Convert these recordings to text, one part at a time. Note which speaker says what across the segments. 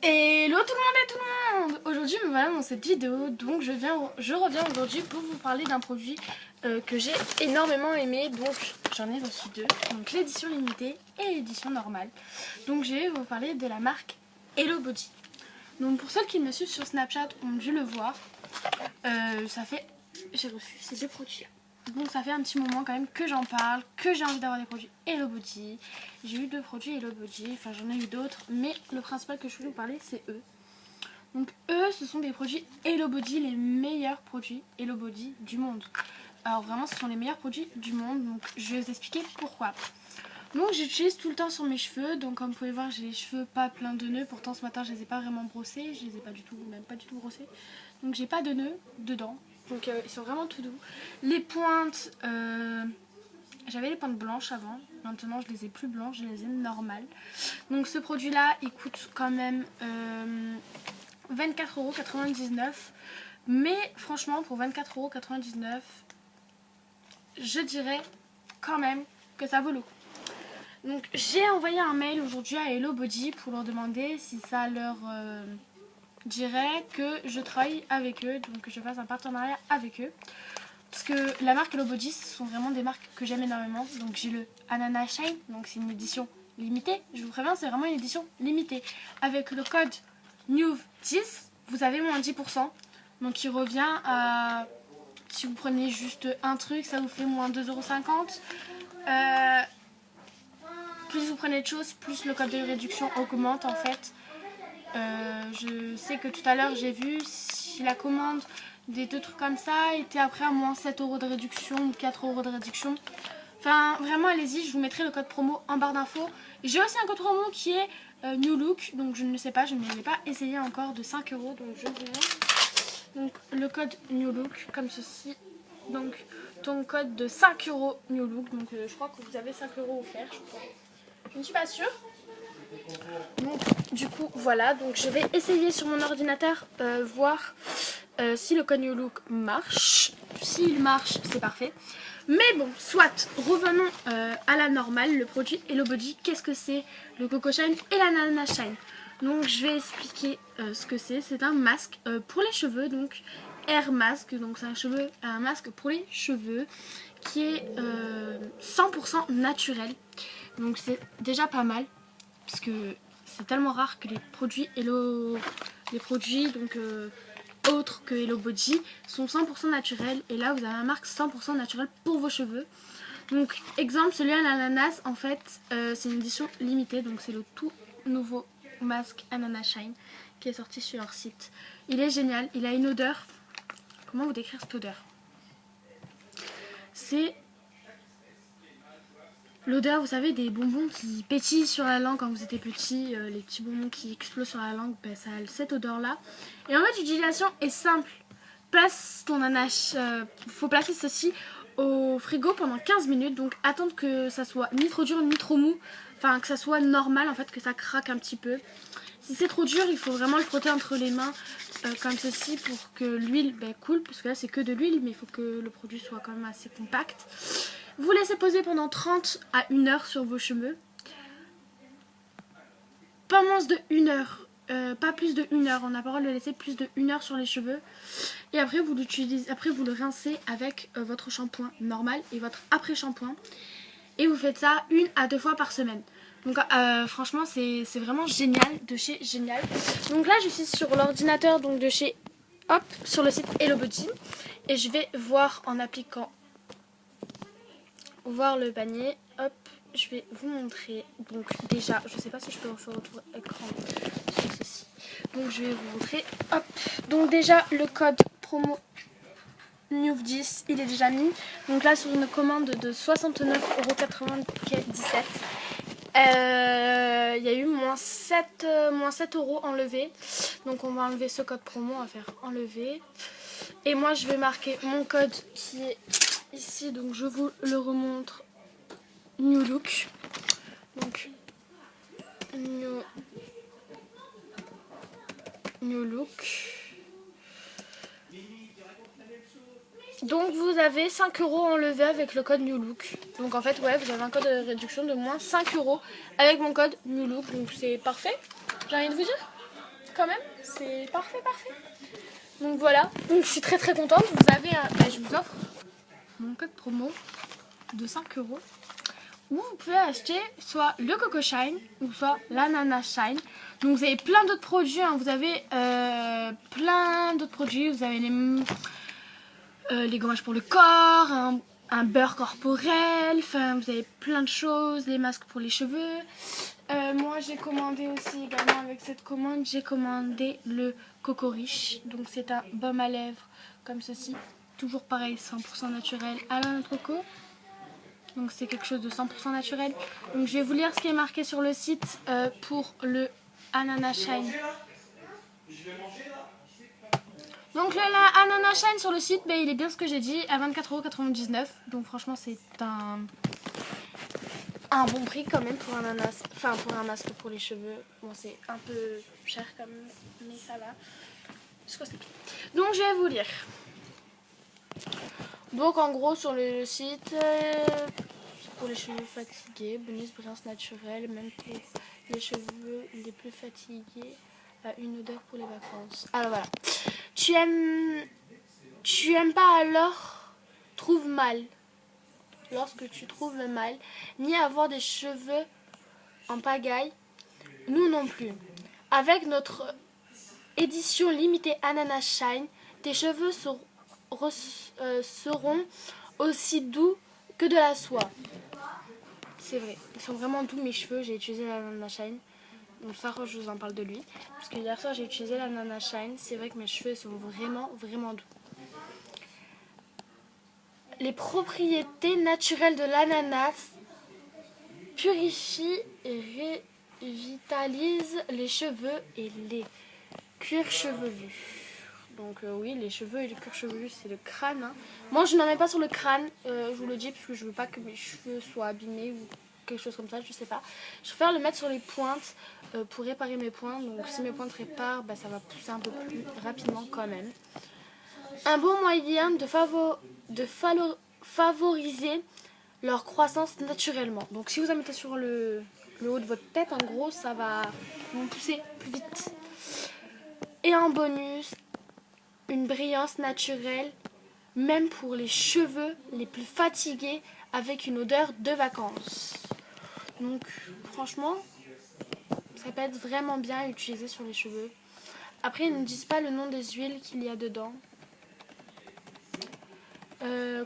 Speaker 1: Hello tout le monde et tout le monde. Aujourd'hui me voilà dans cette vidéo, donc je reviens aujourd'hui pour vous parler d'un produit que j'ai énormément aimé. Donc j'en ai reçu deux, donc l'édition limitée et l'édition normale. Donc je vais vous parler de la marque Hello Body. Donc pour celles qui me suivent sur Snapchat ont dû le voir, j'ai reçu ces deux produits là. Donc ça fait un petit moment quand même que j'en parle, que j'ai envie d'avoir des produits Hello Body. J'ai eu deux produits Hello Body, enfin j'en ai eu d'autres, mais le principal que je voulais vous parler c'est eux. Donc eux, ce sont des produits Hello Body, les meilleurs produits Hello Body du monde. Alors vraiment, ce sont les meilleurs produits du monde, donc je vais vous expliquer pourquoi. Donc j'utilise tout le temps sur mes cheveux, donc comme vous pouvez voir j'ai les cheveux pas pleins de nœuds. Pourtant ce matin je les ai pas vraiment brossés, je les ai pas du tout, même pas du tout brossés. Donc j'ai pas de nœuds dedans, donc ils sont vraiment tout doux. Les pointes, j'avais les pointes blanches avant, maintenant je les ai plus blanches, je les ai normales. Donc ce produit là il coûte quand même 24,99 €, mais franchement pour 24,99 €, je dirais quand même que ça vaut le coup. Donc j'ai envoyé un mail aujourd'hui à Hello Body pour leur demander si ça leur dirait que je travaille avec eux, donc que je fasse un partenariat avec eux. Parce que la marque Hello Body, ce sont vraiment des marques que j'aime énormément. Donc j'ai le Ananas Shine, donc c'est une édition limitée. Je vous préviens, c'est vraiment une édition limitée. Avec le code NEW10, vous avez moins 10%. Donc il revient à... Si vous prenez juste un truc, ça vous fait moins 2,50 €. Plus vous prenez de choses, plus le code de réduction augmente en fait. Je sais que tout à l'heure j'ai vu si la commande des deux trucs comme ça était après à moins 7 € de réduction ou 4 € de réduction. Enfin vraiment allez-y, je vous mettrai le code promo en barre d'infos. J'ai aussi un code promo qui est New Look, donc je ne sais pas, je ne l'ai pas essayé encore, de 5 €, donc je verrai. Donc le code New Look comme ceci. Donc ton code de 5 € New Look, donc je crois que vous avez 5 € offerts, je crois. Je ne suis pas sûre. Donc du coup voilà, donc je vais essayer sur mon ordinateur voir si le code New Look marche. S'il marche, c'est parfait. Mais bon, soit, revenons à la normale, le produit Hello Body. Qu'est-ce que c'est? Le Coco Shine et l'Ananas Shine. Donc je vais expliquer ce que c'est. C'est un masque pour les cheveux, donc Air Mask. Donc c'est un masque pour les cheveux qui est 100% naturel. Donc c'est déjà pas mal, parce que c'est tellement rare que les produits autres que Hello Body sont 100% naturels. Et là vous avez un marque 100% naturel pour vos cheveux. Donc exemple, celui à l'ananas, en fait c'est une édition limitée. Donc c'est le tout nouveau masque Ananas Shine qui est sorti sur leur site. Il est génial, il a une odeur. Comment vous décrire cette odeur? C'est l'odeur, vous savez, des bonbons qui pétillent sur la langue quand vous étiez petit, les petits bonbons qui explosent sur la langue, ben, ça a cette odeur-là. Et en fait, l'utilisation est simple. Place ton ananas, faut placer ceci au frigo pendant 15 minutes, donc attendre que ça soit ni trop dur ni trop mou, enfin que ça soit normal en fait, que ça craque un petit peu. Si c'est trop dur, il faut vraiment le frotter entre les mains comme ceci pour que l'huile coule, parce que là c'est que de l'huile, mais il faut que le produit soit quand même assez compact. Vous laissez poser pendant 30 à 1 heure sur vos cheveux. Pas moins de 1 heure, pas plus de 1 heure. On a pas le droit de le laisser plus de 1 heure sur les cheveux. Et après vous l'utilisez, après vous le rincez avec votre shampoing normal et votre après-shampoing. Et vous faites ça 1 à 2 fois par semaine. Donc franchement c'est vraiment génial, de chez Génial. Donc là je suis sur l'ordinateur donc de chez hop, sur le site Hello Body. Et je vais voir en appliquant voir le panier. Hop, je vais vous montrer. Donc déjà, je sais pas si je peux refaire retour écran sur ceci. Donc je vais vous montrer. Hop, donc déjà le code promo NEW10 il est déjà mis. Donc là sur une commande de 69,97 €, il y a eu moins 7 € enlevés. Donc on va enlever ce code promo, on va faire enlever. Et moi je vais marquer mon code qui est ici, donc je vous le remontre. New Look. Donc New Look. Donc vous avez 5 € enlevés avec le code New Look. Donc en fait ouais, vous avez un code de réduction de moins 5 € avec mon code New Look. Donc c'est parfait, j'ai rien de vous dire. quand même. C'est parfait, parfait. Donc voilà, donc je suis très très contente. Vous avez je vous offre mon code promo de 5 € où vous pouvez acheter soit le Coco Shine ou soit l'Ananas Shine. Donc vous avez plein d'autres produits, hein. Vous avez plein d'autres produits. Vous avez les gommages pour le corps, un beurre corporel, enfin vous avez plein de choses, les masques pour les cheveux. Moi j'ai commandé aussi également avec cette commande, j'ai commandé le Coco Riche. Donc c'est un baume à lèvres comme ceci, toujours pareil 100% naturel à la noix de coco. Donc c'est quelque chose de 100% naturel. Donc je vais vous lire ce qui est marqué sur le site pour le Ananas Shine. Donc le Ananas Shine sur le site, il est bien ce que j'ai dit, à 24,99 €. Donc franchement c'est un bon prix quand même pour un ananas, enfin pour un masque pour les cheveux. Bon c'est un peu cher quand même, mais ça va. Donc je vais vous lire. Donc en gros sur le site, pour les cheveux fatigués, bonus brillance naturelle, même pour les cheveux les plus fatigués, une odeur pour les vacances. Alors voilà. Tu aimes pas alors, trouve mal. Lorsque tu trouves mal, ni avoir des cheveux en pagaille, nous non plus. Avec notre édition limitée Ananas Shine, tes cheveux seront aussi doux que de la soie. C'est vrai, ils sont vraiment doux mes cheveux. J'ai utilisé l'Ananas Shine. Donc ça, je vous en parle de lui. Parce que hier soir, j'ai utilisé l'Ananas Shine. C'est vrai que mes cheveux sont vraiment, vraiment doux. Les propriétés naturelles de l'ananas purifient et revitalisent les cheveux et les cuirs chevelus. Donc oui, les cheveux et les cuirs chevelus, c'est le crâne. Hein. Moi, je n'en mets pas sur le crâne, je vous le dis, parce que je veux pas que mes cheveux soient abîmés ou quelque chose comme ça, je sais pas. Je préfère le mettre sur les pointes pour réparer mes pointes. Donc si mes pointes réparent, ça va pousser un peu plus rapidement quand même. Un bon moyen de favoriser leur croissance naturellement. Donc si vous en mettez sur le haut de votre tête, en gros, ça va vous pousser plus vite. Et en bonus, une brillance naturelle, même pour les cheveux les plus fatigués, avec une odeur de vacances. Donc franchement, ça peut être vraiment bien utilisé sur les cheveux. Après, ils ne disent pas le nom des huiles qu'il y a dedans.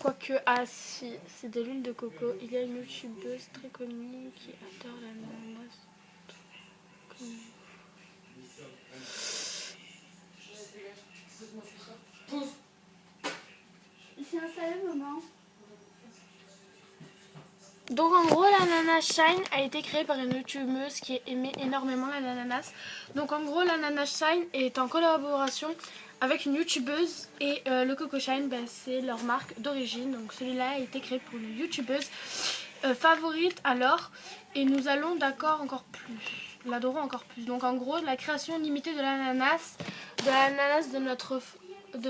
Speaker 1: Quoique, ah si, c'est de l'huile de coco. Il y a une youtubeuse très connue qui adore l'ananas. Il s'est installé, maman. Donc en gros, l'Ananas Shine a été créé par une youtubeuse qui aimait énormément l'ananas. Donc en gros, l'Ananas Shine est en collaboration avec une youtubeuse et le Coco Shine, c'est leur marque d'origine. Donc celui-là a été créé pour une youtubeuse favorite alors, et nous allons l'adorons encore plus. Donc en gros, la création limitée de l'ananas de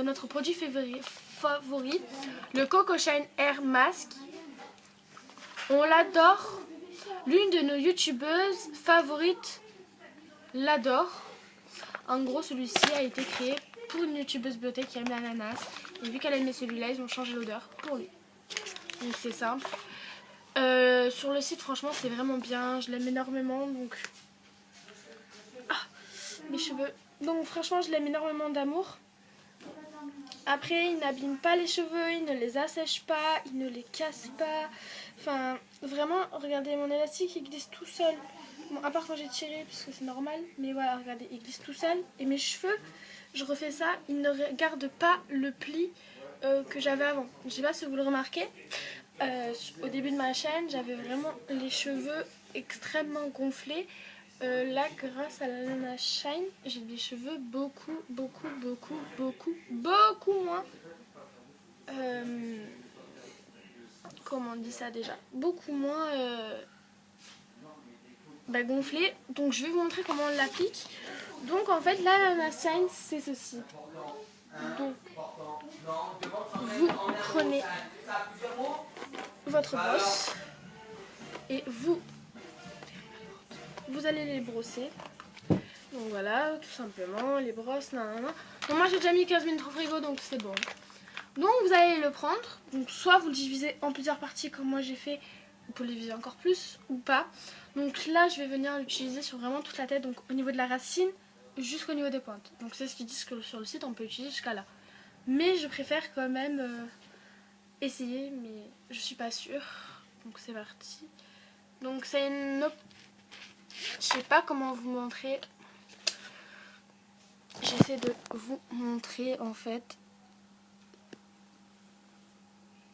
Speaker 1: notre produit favori, le Coco Shine Air Mask. On l'adore. L'une de nos youtubeuses favorites l'adore. En gros, celui-ci a été créé pour une youtubeuse beauté qui aime l'ananas. Et vu qu'elle aimait celui-là, ils ont changé l'odeur pour lui. Donc c'est simple. Sur le site, franchement, c'est vraiment bien. Je l'aime énormément. Donc, mes cheveux. Donc franchement, je l'aime énormément d'amour. Après, il n'abîme pas les cheveux, il ne les assèche pas, il ne les casse pas. Enfin, vraiment, regardez, mon élastique, il glisse tout seul. Bon, à part quand j'ai tiré, parce que c'est normal. Mais voilà, regardez, il glisse tout seul. Et mes cheveux, je refais ça, ils ne gardent pas le pli que j'avais avant. Je sais pas si vous le remarquez. Au début de ma chaîne, j'avais vraiment les cheveux extrêmement gonflés. Là, grâce à l'Ananas Shine, j'ai des cheveux beaucoup moins. Comment on dit ça déjà? Beaucoup moins gonflés. Donc, je vais vous montrer comment on l'applique. Donc, en fait, l'Ananas Shine, c'est ceci. Donc, vous prenez votre brosse et vous allez les brosser. Donc voilà, tout simplement, les brosses, nanana. Donc moi j'ai déjà mis 15 minutes au frigo, donc c'est bon. Donc vous allez le prendre, donc soit vous le divisez en plusieurs parties comme moi j'ai fait, vous pouvez le diviser encore plus ou pas. Donc là je vais venir l'utiliser sur vraiment toute la tête, donc au niveau de la racine jusqu'au niveau des pointes. Donc c'est ce qu'ils disent que sur le site on peut utiliser jusqu'à là. Mais je préfère quand même essayer, mais je suis pas sûre. Donc c'est parti. Donc c'est une... Je sais pas comment vous montrer. J'essaie de vous montrer en fait.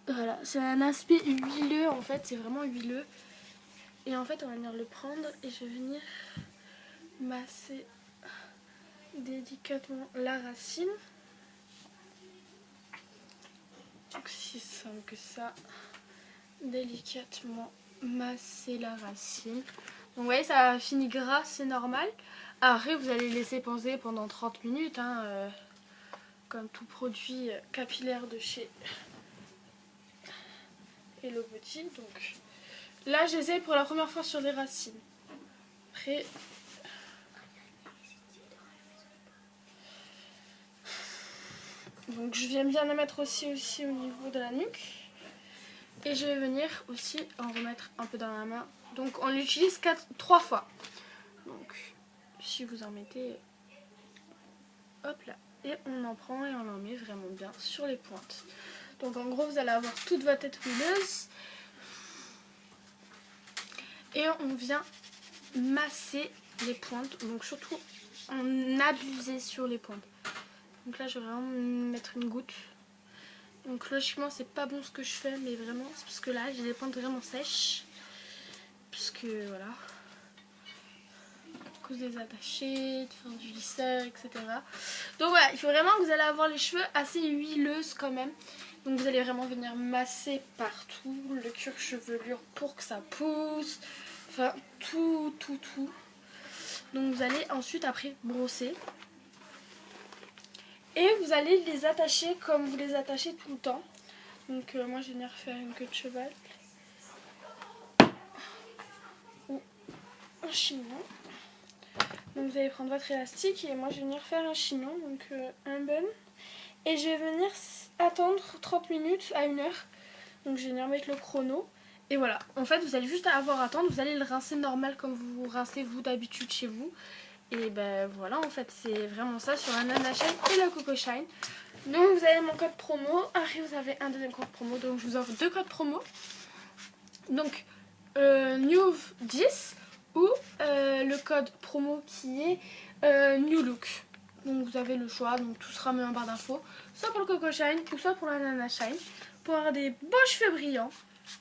Speaker 1: Voilà, c'est un aspect huileux en fait, c'est vraiment huileux. Et en fait on va venir le prendre et je vais venir masser délicatement la racine. Donc si simple que ça, délicatement masser la racine. Donc vous voyez ça finit gras, c'est normal. Après vous allez laisser poser pendant 30 minutes, hein, comme tout produit capillaire de chez Hello Beauty. Donc là j'essaie pour la première fois sur les racines. Après donc je viens bien la mettre aussi au niveau de la nuque. Et je vais venir aussi en remettre un peu dans la main. Donc on l'utilise 3 fois. Donc si vous en mettez, hop là. Et on en prend et on en met vraiment bien sur les pointes. Donc en gros vous allez avoir toute votre tête huileuse. Et on vient masser les pointes. Donc surtout en abuser sur les pointes. Donc là je vais vraiment mettre une goutte. Donc logiquement c'est pas bon ce que je fais, mais vraiment c'est parce que là j'ai des pointes vraiment sèches. Parce que voilà. À cause des attachés, de faire du lisseur, etc. Donc voilà, il faut vraiment que vous allez avoir les cheveux assez huileuses quand même. Donc vous allez vraiment venir masser partout, le cuir chevelure pour que ça pousse. Enfin tout. Donc vous allez ensuite après brosser. Et vous allez les attacher comme vous les attachez tout le temps. Donc moi je vais venir faire une queue de cheval. Ou un chignon. Donc vous allez prendre votre élastique et moi je vais venir faire un chignon, donc un bun. Et je vais venir attendre 30 minutes à 1 heure. Donc je vais venir mettre le chrono. Et voilà, en fait vous allez juste avoir à attendre, vous allez le rincer normal comme vous rincez vous d'habitude chez vous. Et ben voilà, en fait c'est vraiment ça sur la Nana Shine et la Coco Shine. Donc vous avez mon code promo, après vous avez un deuxième code promo, donc je vous offre 2 codes promo. Donc New10 ou le code promo qui est New Look. Donc vous avez le choix, donc tout sera mis en barre d'infos, soit pour le Coco Shine ou soit pour la Nana Shine. Pour avoir des beaux cheveux brillants,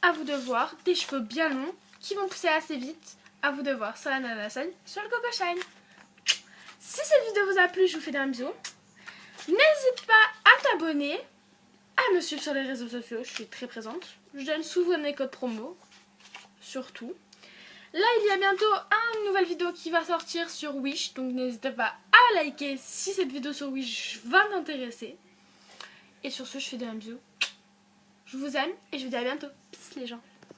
Speaker 1: à vous de voir, des cheveux bien longs qui vont pousser assez vite, à vous de voir sur la Nana Shine, sur le Coco Shine. Si cette vidéo vous a plu, je vous fais un bisou. N'hésite pas à t'abonner, à me suivre sur les réseaux sociaux, je suis très présente. Je donne souvent mes codes promo, surtout. Là, il y a bientôt une nouvelle vidéo qui va sortir sur Wish, donc n'hésitez pas à liker si cette vidéo sur Wish va t'intéresser. Et sur ce, je fais un bisou. Je vous aime et je vous dis à bientôt. Peace les gens.